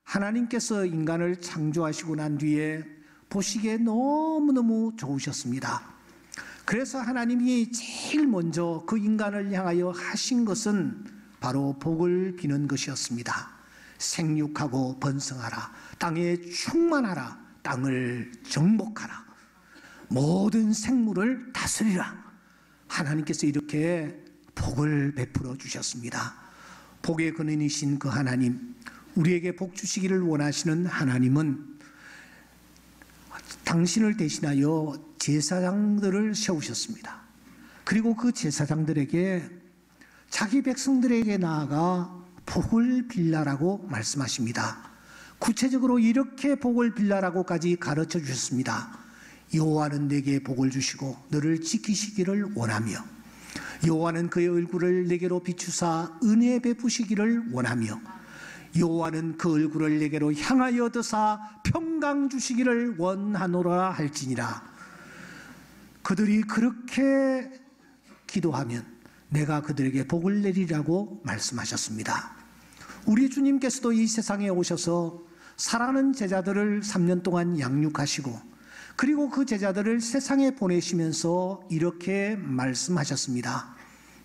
하나님께서 인간을 창조하시고 난 뒤에 보시기에 너무너무 좋으셨습니다. 그래서 하나님이 제일 먼저 그 인간을 향하여 하신 것은 바로 복을 비는 것이었습니다. 생육하고 번성하라, 땅에 충만하라, 땅을 정복하라, 모든 생물을 다스리라. 하나님께서 이렇게 복을 베풀어 주셨습니다. 복의 근원이신 그 하나님, 우리에게 복 주시기를 원하시는 하나님은 당신을 대신하여 제사장들을 세우셨습니다. 그리고 그 제사장들에게 자기 백성들에게 나아가 복을 빌라라고 말씀하십니다. 구체적으로 이렇게 복을 빌라라고까지 가르쳐 주셨습니다. 여호와는 내게 복을 주시고 너를 지키시기를 원하며, 여호와는 그의 얼굴을 내게로 비추사 은혜 베푸시기를 원하며, 여호와는 그 얼굴을 내게로 향하여 드사 평강 주시기를 원하노라 할지니라. 그들이 그렇게 기도하면 내가 그들에게 복을 내리라고 말씀하셨습니다. 우리 주님께서도 이 세상에 오셔서 사랑하는 제자들을 3년 동안 양육하시고, 그리고 그 제자들을 세상에 보내시면서 이렇게 말씀하셨습니다.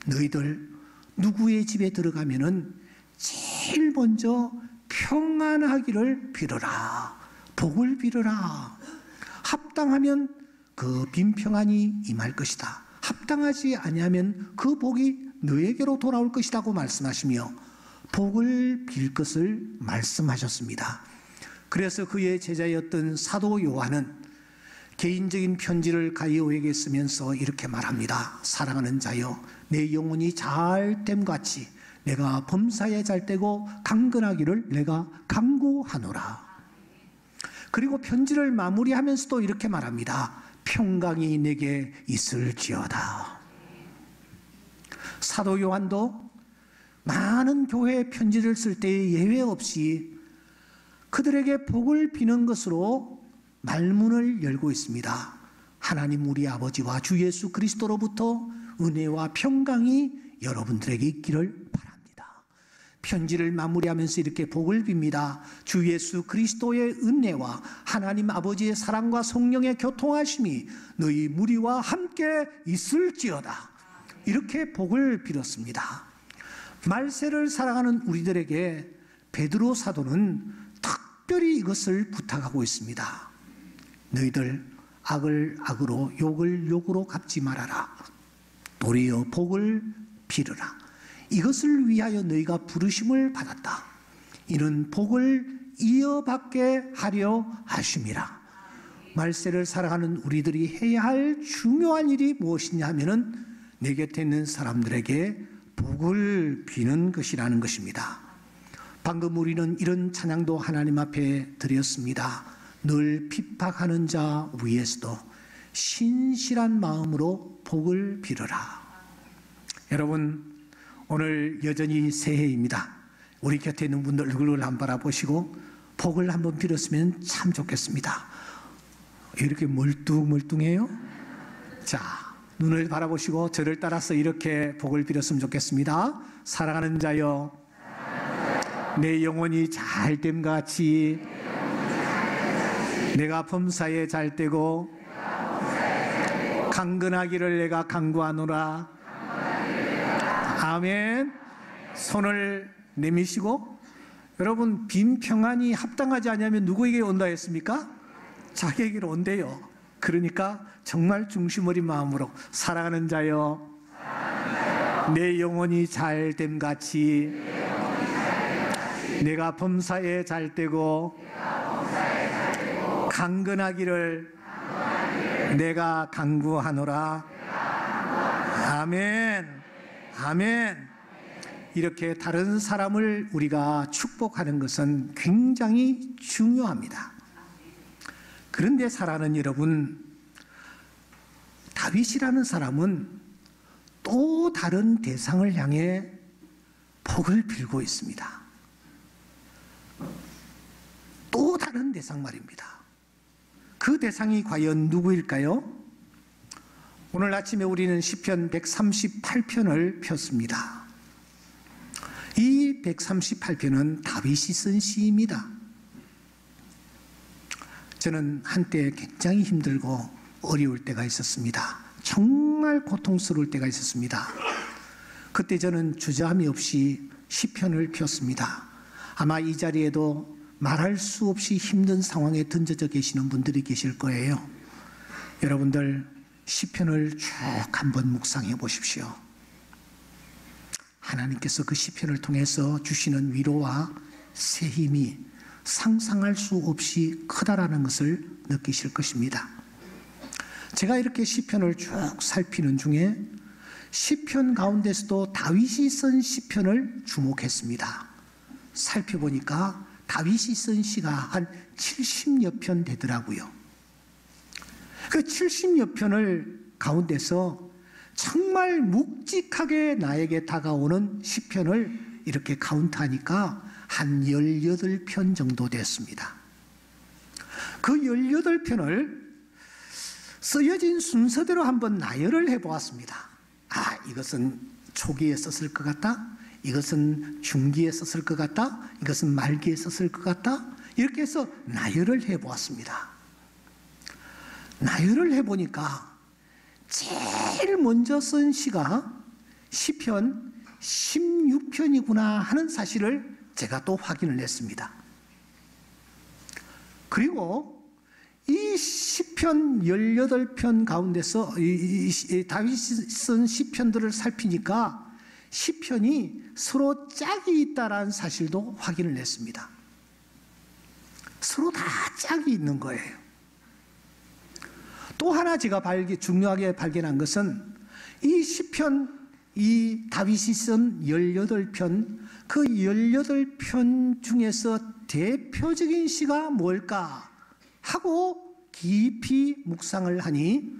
너희들 누구의 집에 들어가면은 제일 먼저 평안하기를 빌어라, 복을 빌어라. 합당하면 그 빈평안이 임할 것이다. 합당하지 아니하면 그 복이 너에게로 돌아올 것이라고 말씀하시며 복을 빌 것을 말씀하셨습니다. 그래서 그의 제자였던 사도 요한은 개인적인 편지를 가이오에게 쓰면서 이렇게 말합니다. 사랑하는 자여, 내 영혼이 잘됨 같이 내가 범사에 잘되고 강건하기를 내가 간구하노라. 그리고 편지를 마무리하면서도 이렇게 말합니다. 평강이 내게 있을지어다. 사도 요한도 많은 교회에 편지를 쓸 때 예외 없이 그들에게 복을 비는 것으로 말문을 열고 있습니다. 하나님 우리 아버지와 주 예수 그리스도로부터 은혜와 평강이 여러분들에게 있기를 바랍니다. 편지를 마무리하면서 이렇게 복을 빕니다. 주 예수 그리스도의 은혜와 하나님 아버지의 사랑과 성령의 교통하심이 너희 무리와 함께 있을지어다. 이렇게 복을 빌었습니다. 말세를 살아가는 우리들에게 베드로 사도는 특별히 이것을 부탁하고 있습니다. 너희들 악을 악으로 욕을 욕으로 갚지 말아라. 도리어 복을 빌으라. 이것을 위하여 너희가 부르심을 받았다. 이는 복을 이어받게 하려 하심이라. 말세를 살아가는 우리들이 해야 할 중요한 일이 무엇이냐 하면은 내 곁에 있는 사람들에게 복을 비는 것이라는 것입니다. 방금 우리는 이런 찬양도 하나님 앞에 드렸습니다. 늘 핍박하는 자 위에서도 신실한 마음으로 복을 빌어라. 여러분, 오늘 여전히 새해입니다. 우리 곁에 있는 분들 얼굴을 한번 바라보시고 복을 한번 빌었으면 참 좋겠습니다. 이렇게 멀뚱멀뚱해요? 자, 눈을 바라보시고 저를 따라서 이렇게 복을 빌었으면 좋겠습니다. 사랑하는 자여, 내 영혼이 잘됨 같이 내가 범사에 잘되고 강건하기를 내가 간구하노라. 아멘. 손을 내미시고, 여러분, 빈평안이 합당하지 않으면 누구에게 온다 했습니까? 자기에게로 온대요. 그러니까 정말 중심 어린 마음으로 사랑하는 자여, 내 영혼이 잘됨 같이 내가 범사에 잘되고 강건하기를 내가 간구하노라. 아멘. 아멘. 이렇게 다른 사람을 우리가 축복하는 것은 굉장히 중요합니다. 그런데 사랑하는 여러분, 다윗이라는 사람은 또 다른 대상을 향해 복을 빌고 있습니다. 또 다른 대상 말입니다. 그 대상이 과연 누구일까요? 오늘 아침에 우리는 시편 138편을 폈습니다. 이 138편은 다윗이 쓴 시입니다. 저는 한때 굉장히 힘들고 어려울 때가 있었습니다. 정말 고통스러울 때가 있었습니다. 그때 저는 주저함이 없이 시편을 폈습니다. 아마 이 자리에도 말할 수 없이 힘든 상황에 던져져 계시는 분들이 계실 거예요. 여러분들 시편을 쭉 한번 묵상해 보십시오. 하나님께서 그 시편을 통해서 주시는 위로와 새 힘이 상상할 수 없이 크다라는 것을 느끼실 것입니다. 제가 이렇게 시편을 쭉 살피는 중에 시편 가운데서도 다윗이 쓴 시편을 주목했습니다. 살펴보니까 다윗이 쓴 시가 한 70여 편 되더라고요. 그 70여 편을 가운데서 정말 묵직하게 나에게 다가오는 시편을 이렇게 카운트하니까 한 18편 정도 됐습니다. 그 18편을 쓰여진 순서대로 한번 나열을 해보았습니다. 이것은 초기에 썼을 것 같다. 이것은 중기에 썼을 것 같다. 이것은 말기에 썼을 것 같다. 이렇게 해서 나열을 해보았습니다. 나열을 해보니까 제일 먼저 쓴 시가 시편 16편이구나 하는 사실을 제가 또 확인을 했습니다. 그리고 이 시편 18편 가운데서 다윗이 쓴 시편들을 살피니까 시편이 서로 짝이 있다라는 사실도 확인을 했습니다. 서로 다 짝이 있는 거예요. 또 하나 제가 중요하게 발견한 것은 이 시편, 이 다윗이 쓴 18편, 그 18편 중에서 대표적인 시가 뭘까 하고 깊이 묵상을 하니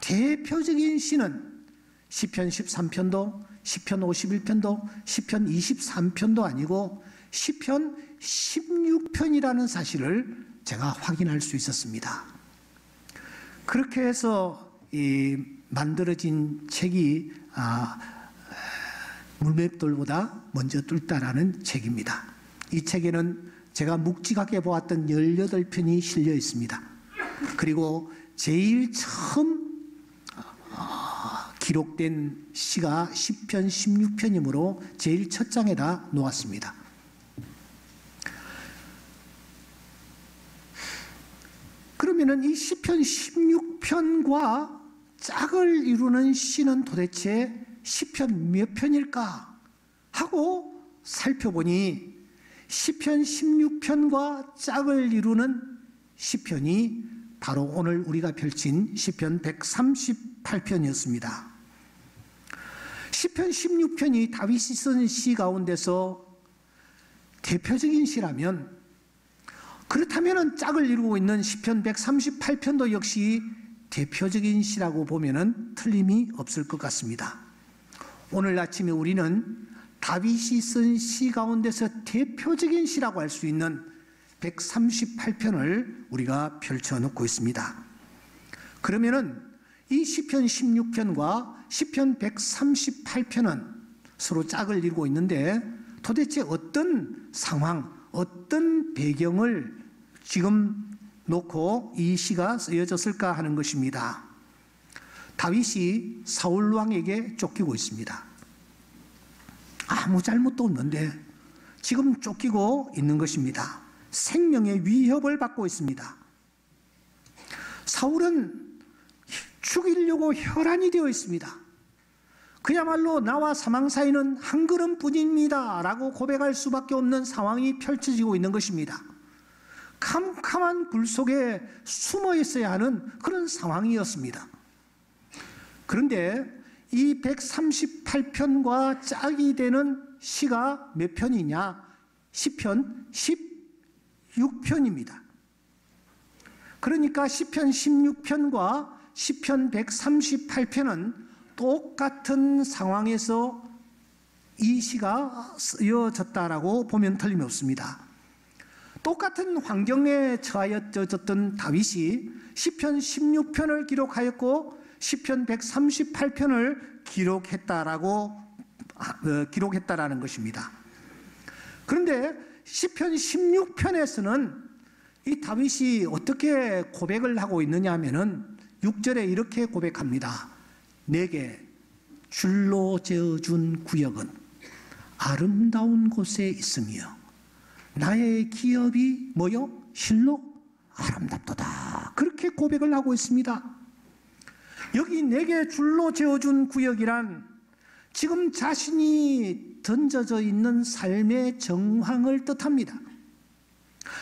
대표적인 시는 시편 13편도, 시편 51편도, 시편 23편도 아니고 시편 16편이라는 사실을 제가 확인할 수 있었습니다. 그렇게 해서 만들어진 책이 물맷돌보다 먼저 뚫다라는 책입니다. 이 책에는 제가 묵직하게 보았던 18편이 실려 있습니다. 그리고 제일 처음 기록된 시가 시편 16편이므로 제일 첫 장에다 놓았습니다. 그러면은 이 시편 16편과 짝을 이루는 시는 도대체 시편 몇 편일까 하고 살펴보니 시편 16편과 짝을 이루는 시편이 바로 오늘 우리가 펼친 시편 138편이었습니다. 시편 16편이 다윗이 쓴 시 가운데서 대표적인 시라면, 그렇다면 짝을 이루고 있는 시편 138편도 역시 대표적인 시라고 보면 틀림이 없을 것 같습니다. 오늘 아침에 우리는 다윗이 쓴 시 가운데서 대표적인 시라고 할 수 있는 138편을 우리가 펼쳐놓고 있습니다. 그러면은 이 시편 16편과 시편 138편은 서로 짝을 이루고 있는데 도대체 어떤 상황, 어떤 배경을 지금 놓고 이 시가 쓰여졌을까 하는 것입니다. 다윗이 사울 왕에게 쫓기고 있습니다. 아무 잘못도 없는데 지금 쫓기고 있는 것입니다. 생명의 위협을 받고 있습니다. 사울은 죽이려고 혈안이 되어 있습니다. 그야말로 나와 사망 사이는 한 걸음뿐입니다 라고 고백할 수밖에 없는 상황이 펼쳐지고 있는 것입니다. 캄캄한 굴 속에 숨어 있어야 하는 그런 상황이었습니다. 그런데 이 138편과 짝이 되는 시가 몇 편이냐? 시편 16편입니다. 그러니까 시편 16편과 시편 138편은 똑같은 상황에서 이 시가 쓰여졌다라고 보면 틀림이 없습니다. 똑같은 환경에 처하였던 다윗이 시편 16편을 기록하였고 시편 138편을 기록했다라는 것입니다. 그런데 시편 16편에서는 이 다윗이 어떻게 고백을 하고 있느냐 하면은 6절에 이렇게 고백합니다. 내게 줄로 재어준 구역은 아름다운 곳에 있으며 나의 기업이 뭐요? 실로 아름답도다. 그렇게 고백을 하고 있습니다. 여기 내게 줄로 재어준 구역이란 지금 자신이 던져져 있는 삶의 정황을 뜻합니다.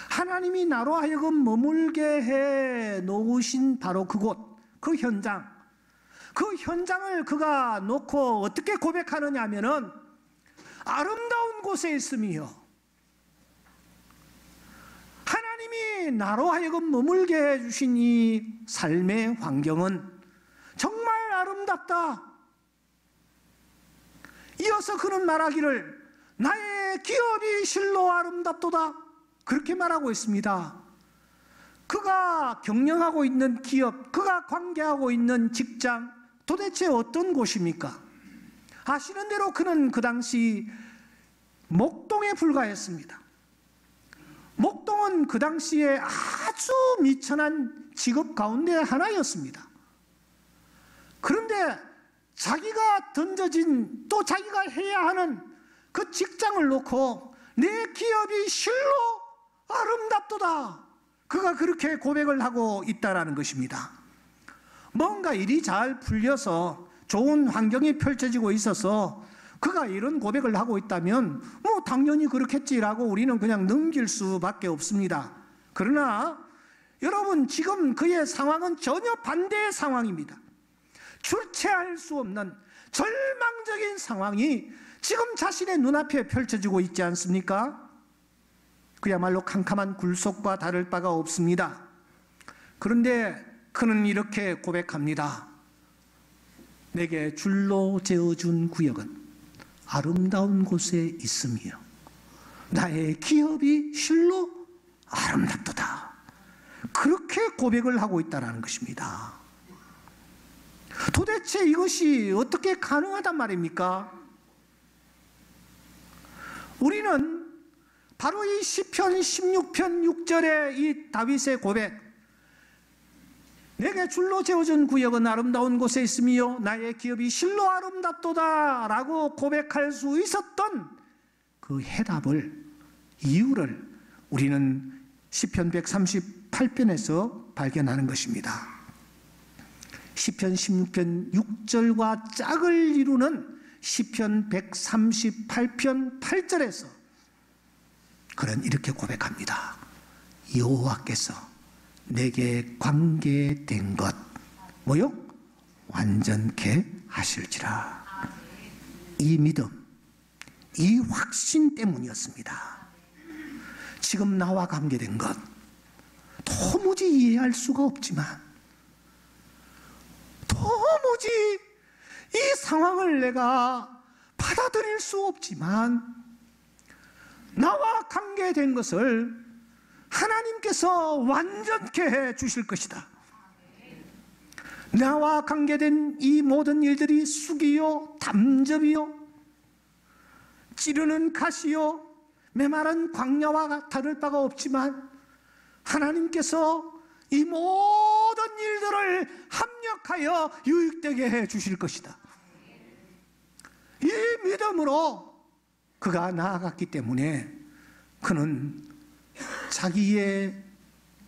하나님이 나로 하여금 머물게 해 놓으신 바로 그곳, 그 현장, 그 현장을 그가 놓고 어떻게 고백하느냐 하면은 아름다운 곳에 있으며 하나님이 나로 하여금 머물게 해주신 이 삶의 환경은 정말 아름답다. 이어서 그는 말하기를 나의 기업이 실로 아름답도다. 그렇게 말하고 있습니다. 그가 경영하고 있는 기업, 그가 관계하고 있는 직장, 도대체 어떤 곳입니까? 아시는 대로 그는 그 당시 목동에 불과했습니다. 목동은 그 당시에 아주 미천한 직업 가운데 하나였습니다. 그런데 자기가 던져진 또 자기가 해야 하는 그 직장을 놓고 내 기업이 실로 아름답도다. 그가 그렇게 고백을 하고 있다라는 것입니다. 뭔가 일이 잘 풀려서 좋은 환경이 펼쳐지고 있어서 그가 이런 고백을 하고 있다면 뭐 당연히 그렇겠지라고 우리는 그냥 넘길 수밖에 없습니다. 그러나 여러분, 지금 그의 상황은 전혀 반대의 상황입니다. 주체할 수 없는 절망적인 상황이 지금 자신의 눈앞에 펼쳐지고 있지 않습니까? 그야말로 캄캄한 굴속과 다를 바가 없습니다. 그런데 그는 이렇게 고백합니다. 내게 줄로 재어준 구역은 아름다운 곳에 있으며 나의 기업이 실로 아름답도다. 그렇게 고백을 하고 있다는 것입니다. 도대체 이것이 어떻게 가능하단 말입니까? 우리는 바로 이 시편 16편 6절의 이 다윗의 고백, 내게 줄로 재어준 구역은 아름다운 곳에 있으며 나의 기업이 실로 아름답도다 라고 고백할 수 있었던 그 해답을, 이유를 우리는 시편 138편에서 발견하는 것입니다. 시편 16편 6절과 짝을 이루는 시편 138편 8절에서 그는 이렇게 고백합니다. 여호와께서 내게 관계된 것 뭐요? 완전케 하실지라. 이 믿음, 이 확신 때문이었습니다. 지금 나와 관계된 것 도무지 이해할 수가 없지만, 도무지 이 상황을 내가 받아들일 수 없지만, 나와 관계된 것을 하나님께서 완전케 해 주실 것이다. 나와 관계된 이 모든 일들이 쑥이요 담즙이요 찌르는 가시요 메마른 광야와 다를 바가 없지만 하나님께서 이 모든 일들을 합력하여 유익되게 해 주실 것이다. 이 믿음으로 그가 나아갔기 때문에 그는 자기의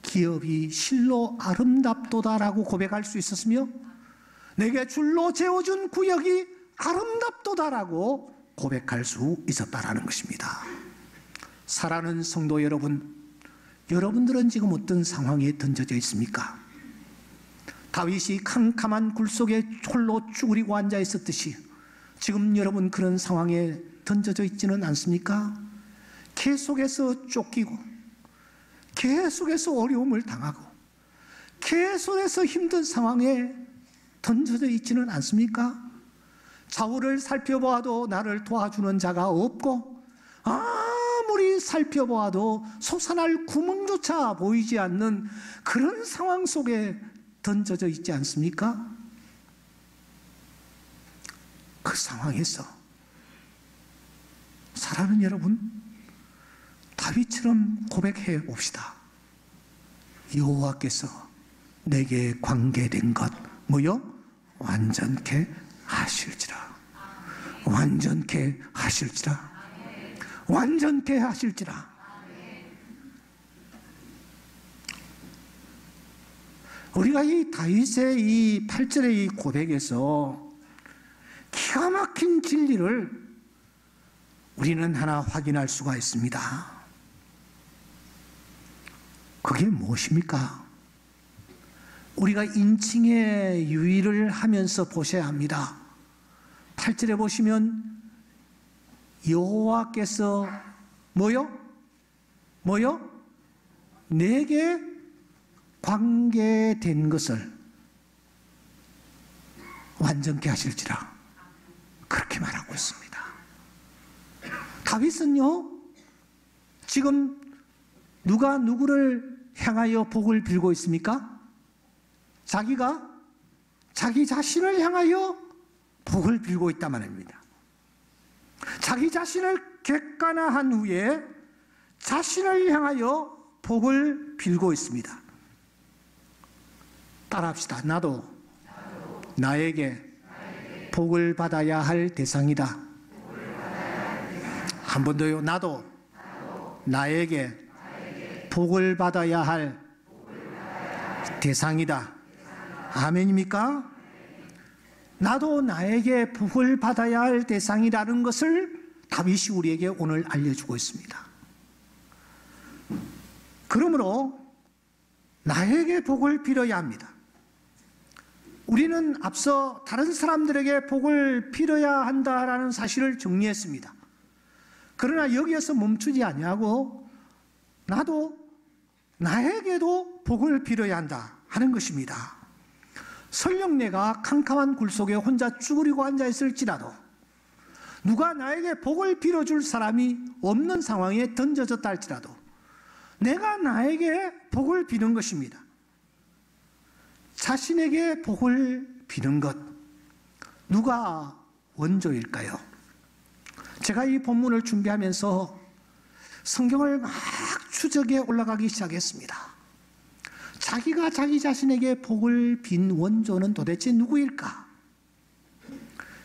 기업이 실로 아름답도다라고 고백할 수 있었으며, 내게 줄로 재어준 구역이 아름답도다라고 고백할 수 있었다라는 것입니다. 사랑하는 성도 여러분, 여러분들은 지금 어떤 상황에 던져져 있습니까? 다윗이 캄캄한 굴 속에 홀로 쭈그리고 앉아 있었듯이 지금 여러분 그런 상황에 던져져 있지는 않습니까? 계속해서 쫓기고 계속해서 어려움을 당하고 계속해서 힘든 상황에 던져져 있지는 않습니까? 좌우를 살펴보아도 나를 도와주는 자가 없고 아무리 살펴보아도 솟아날 구멍조차 보이지 않는 그런 상황 속에 던져져 있지 않습니까? 그 상황에서 사랑하는 여러분, 다윗처럼 고백해 봅시다. 여호와께서 내게 관계된 것 뭐요? 완전케 하실지라. 완전케 하실지라. 완전케 하실지라. 우리가 이 다윗의 이 8절의 이 고백에서 기가 막힌 진리를 우리는 하나 확인할 수가 있습니다. 그게 무엇입니까? 우리가 인칭의 유의를 하면서 보셔야 합니다. 8절에 보시면 여호와께서 뭐요? 내게 관계된 것을 완전케 하실지라. 그렇게 말하고 있습니다. 다윗은요, 지금 누가 누구를 향하여 복을 빌고 있습니까? 자기가 자기 자신을 향하여 복을 빌고 있단 말입니다. 자기 자신을 객관화한 후에 자신을 향하여 복을 빌고 있습니다. 따라합시다. 나도 나에게 복을 받아야 할 대상이다. 한 번 더요. 나도 나에게 복을 받아야 할 대상이다. 아멘입니까? 나도 나에게 복을 받아야 할 대상이라는 것을 다윗이 우리에게 오늘 알려주고 있습니다. 그러므로 나에게 복을 빌어야 합니다. 우리는 앞서 다른 사람들에게 복을 빌어야 한다라는 사실을 정리했습니다. 그러나 여기에서 멈추지 아니하고 나도 나에게도 복을 빌어야 한다 하는 것입니다. 설령 내가 캄캄한 굴 속에 혼자 쭈그리고 앉아 있을지라도 누가 나에게 복을 빌어줄 사람이 없는 상황에 던져졌다 할지라도 내가 나에게 복을 비는 것입니다. 자신에게 복을 비는 것, 누가 원조일까요? 제가 이 본문을 준비하면서 성경을 막 추적해 올라가기 시작했습니다. 자기가 자기 자신에게 복을 빈 원조는 도대체 누구일까?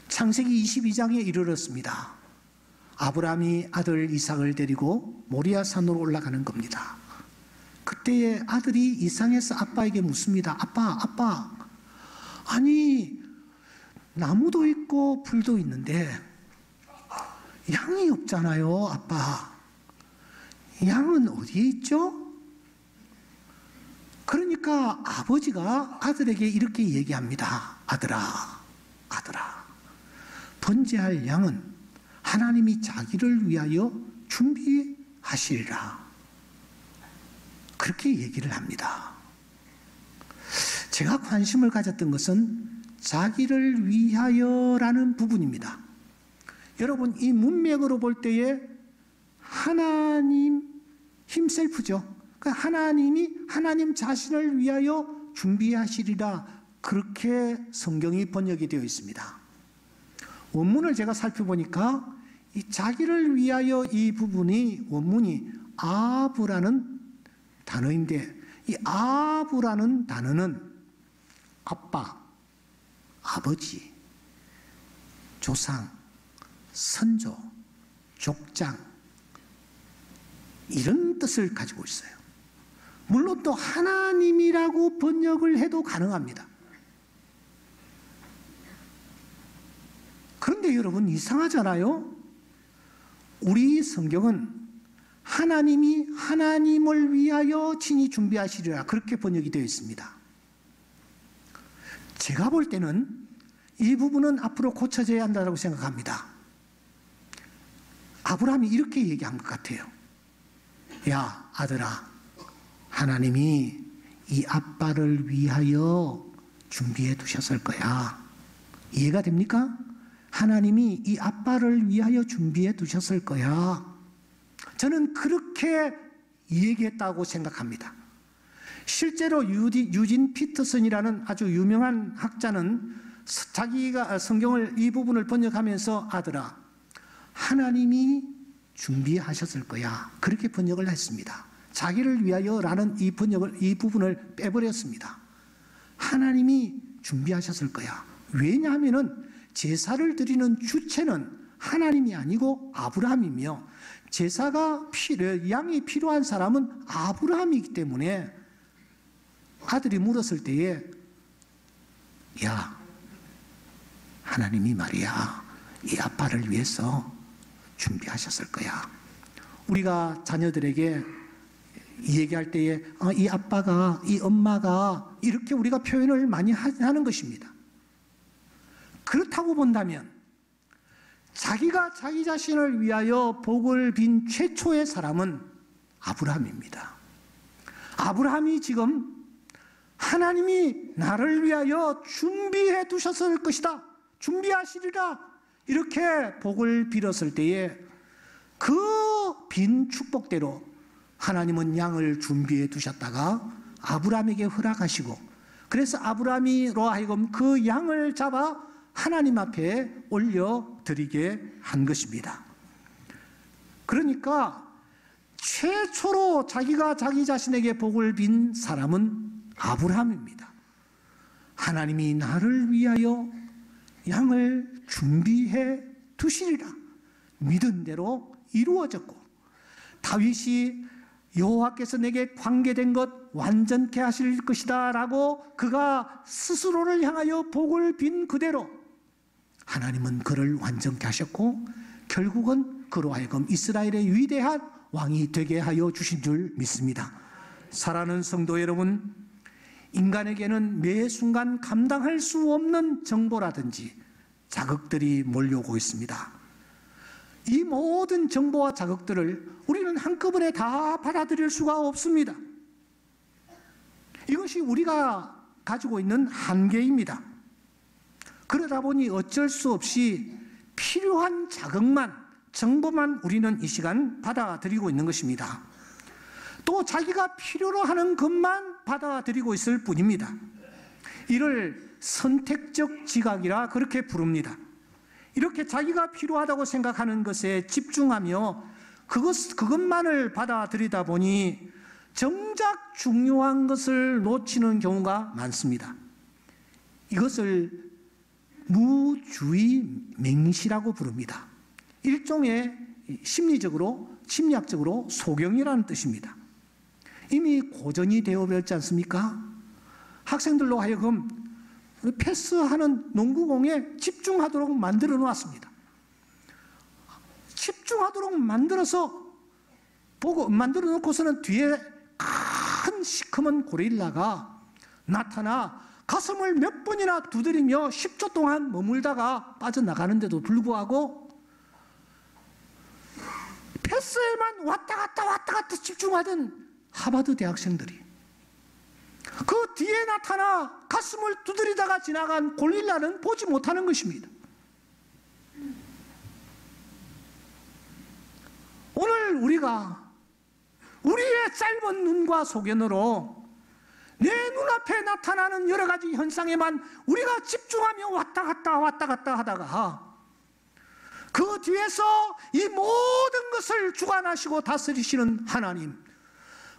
창세기 22장에 이르렀습니다. 아브라함이 아들 이삭을 데리고 모리아 산으로 올라가는 겁니다. 그때의 아들이 이상해서 아빠에게 묻습니다. 아빠, 아니 나무도 있고 불도 있는데 양이 없잖아요. 아빠, 양은 어디에 있죠? 그러니까 아버지가 아들에게 이렇게 얘기합니다. 아들아, 번제할 양은 하나님이 자기를 위하여 준비하시리라. 그렇게 얘기를 합니다. 제가 관심을 가졌던 것은 자기를 위하여라는 부분입니다. 여러분, 이 문맥으로 볼 때에 하나님 힘셀프죠. 그러니까 하나님이 하나님 자신을 위하여 준비하시리라, 그렇게 성경이 번역이 되어 있습니다. 원문을 제가 살펴보니까 이 자기를 위하여 이 부분이 원문이 아브라는 단어인데, 이 아브라는 단어는 아빠, 아버지, 조상, 선조, 족장, 이런 뜻을 가지고 있어요. 물론 또 하나님이라고 번역을 해도 가능합니다. 그런데 여러분, 이상하잖아요. 우리 성경은 하나님이 하나님을 위하여 친히 준비하시리라, 그렇게 번역이 되어 있습니다. 제가 볼 때는 이 부분은 앞으로 고쳐져야 한다고 생각합니다. 아브라함이 이렇게 얘기한 것 같아요. 야, 아들아, 하나님이 이 아빠를 위하여 준비해 두셨을 거야. 이해가 됩니까? 하나님이 이 아빠를 위하여 준비해 두셨을 거야. 저는 그렇게 얘기했다고 생각합니다. 실제로 유진 피터슨이라는 아주 유명한 학자는 자기가 성경을 이 부분을 번역하면서 아들아, 하나님이 준비하셨을 거야, 그렇게 번역을 했습니다. 자기를 위하여라는 이 부분을 빼버렸습니다. 하나님이 준비하셨을 거야. 왜냐하면 제사를 드리는 주체는 하나님이 아니고 아브라함이며, 양이 필요한 사람은 아브라함이기 때문에 아들이 물었을 때에, 야, 하나님이 말이야, 이 아빠를 위해서 준비하셨을 거야. 우리가 자녀들에게 얘기할 때에 이 아빠가, 이 엄마가, 이렇게 우리가 표현을 많이 하는 것입니다. 그렇다고 본다면 자기가 자기 자신을 위하여 복을 빈 최초의 사람은 아브라함입니다. 아브라함이 지금 하나님이 나를 위하여 준비해 두셨을 것이다, 준비하시리라, 이렇게 복을 빌었을 때에 그 빈 축복대로 하나님은 양을 준비해 두셨다가 아브라함에게 허락하시고, 그래서 아브라함이로 하여금 그 양을 잡아 하나님 앞에 올려드리게 한 것입니다. 그러니까 최초로 자기가 자기 자신에게 복을 빈 사람은 아브라함입니다. 하나님이 나를 위하여 양을 준비해 두시리라 믿은 대로 이루어졌고, 다윗이 여호와께서 내게 관계된 것 완전케 하실 것이다 라고 그가 스스로를 향하여 복을 빈 그대로 하나님은 그를 완전케 하셨고, 결국은 그로 하여금 이스라엘의 위대한 왕이 되게 하여 주신 줄 믿습니다. 사랑하는 성도 여러분, 인간에게는 매 순간 감당할 수 없는 정보라든지 자극들이 몰려오고 있습니다. 이 모든 정보와 자극들을 우리는 한꺼번에 다 받아들일 수가 없습니다. 이것이 우리가 가지고 있는 한계입니다. 그러다 보니 어쩔 수 없이 필요한 자극만, 정보만 우리는 이 시간 받아들이고 있는 것입니다. 또 자기가 필요로 하는 것만 받아들이고 있을 뿐입니다. 이를 선택적 지각이라 그렇게 부릅니다. 이렇게 자기가 필요하다고 생각하는 것에 집중하며 그것만을 받아들이다 보니 정작 중요한 것을 놓치는 경우가 많습니다. 이것을 무주의 맹시라고 부릅니다. 일종의 심리학적으로 소경이라는 뜻입니다. 이미 고전이 되어버렸지 않습니까? 학생들로 하여금 패스하는 농구공에 집중하도록 만들어 놓았습니다. 집중하도록 만들어 놓고서는 뒤에 큰 시커먼 고릴라가 나타나 가슴을 몇 번이나 두드리며 10초 동안 머물다가 빠져나가는데도 불구하고 패스에만 왔다 갔다 집중하던 하버드 대학생들이 그 뒤에 나타나 가슴을 두드리다가 지나간 고릴라는 보지 못하는 것입니다. 오늘 우리가 우리의 짧은 눈과 소견으로 내 눈앞에 나타나는 여러 가지 현상에만 우리가 집중하며 왔다 갔다 하다가 그 뒤에서 이 모든 것을 주관하시고 다스리시는 하나님,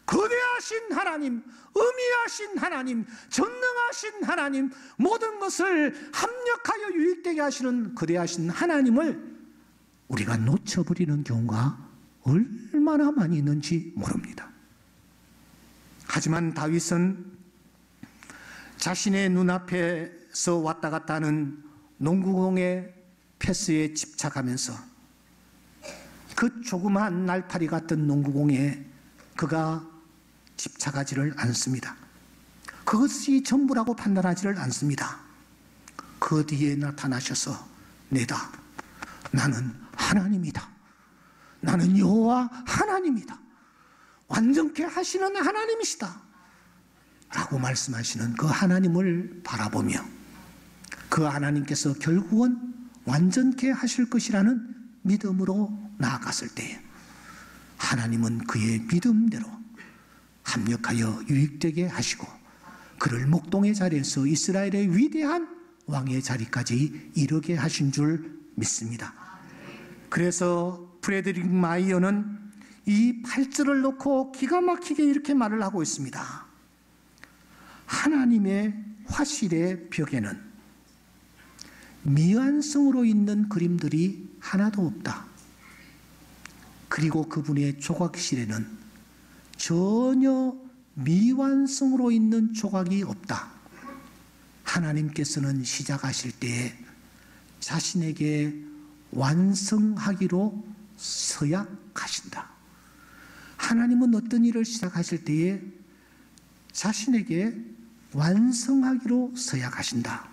거대하신 하나님, 어미하신 하나님, 전능하신 하나님, 모든 것을 합력하여 유익되게 하시는 거대하신 하나님을 우리가 놓쳐버리는 경우가 얼마나 많이 있는지 모릅니다. 하지만 다윗은 자신의 눈앞에서 왔다 갔다 하는 농구공의 패스에 집착하면서 그 조그마한 날파리 같은 농구공에 그가 집착하지를 않습니다. 그것이 전부라고 판단하지를 않습니다. 그 뒤에 나타나셔서 내다, 나는 하나님이다, 나는 여호와 하나님이다, 완전케 하시는 하나님이시다 라고 말씀하시는 그 하나님을 바라보며 그 하나님께서 결국은 완전케 하실 것이라는 믿음으로 나아갔을 때에 하나님은 그의 믿음대로 합력하여 유익되게 하시고 그를 목동의 자리에서 이스라엘의 위대한 왕의 자리까지 이르게 하신 줄 믿습니다. 그래서 프레드릭 마이어는 이 8절을 놓고 기가 막히게 이렇게 말을 하고 있습니다. 하나님의 화실의 벽에는 미완성으로 있는 그림들이 하나도 없다. 그리고 그분의 조각실에는 전혀 미완성으로 있는 조각이 없다. 하나님께서는 시작하실 때에 자신에게 완성하기로 서약하신다. 하나님은 어떤 일을 시작하실 때에 자신에게 완성하기로 서약하신다.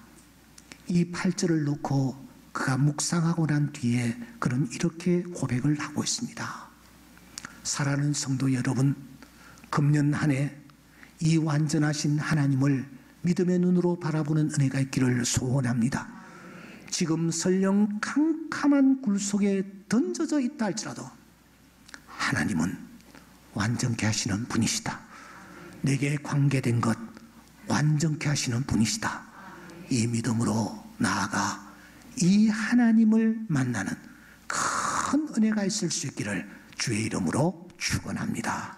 이 8절을 놓고 그가 묵상하고 난 뒤에 그는 이렇게 고백을 하고 있습니다. 사랑하는 성도 여러분, 금년 한 해 이 완전하신 하나님을 믿음의 눈으로 바라보는 은혜가 있기를 소원합니다. 지금 설령 캄캄한 굴 속에 던져져 있다 할지라도 하나님은 완전케 하시는 분이시다. 내게 관계된 것 완전케 하시는 분이시다. 이 믿음으로 나아가 이 하나님을 만나는 큰 은혜가 있을 수 있기를 주의 이름으로 축원합니다.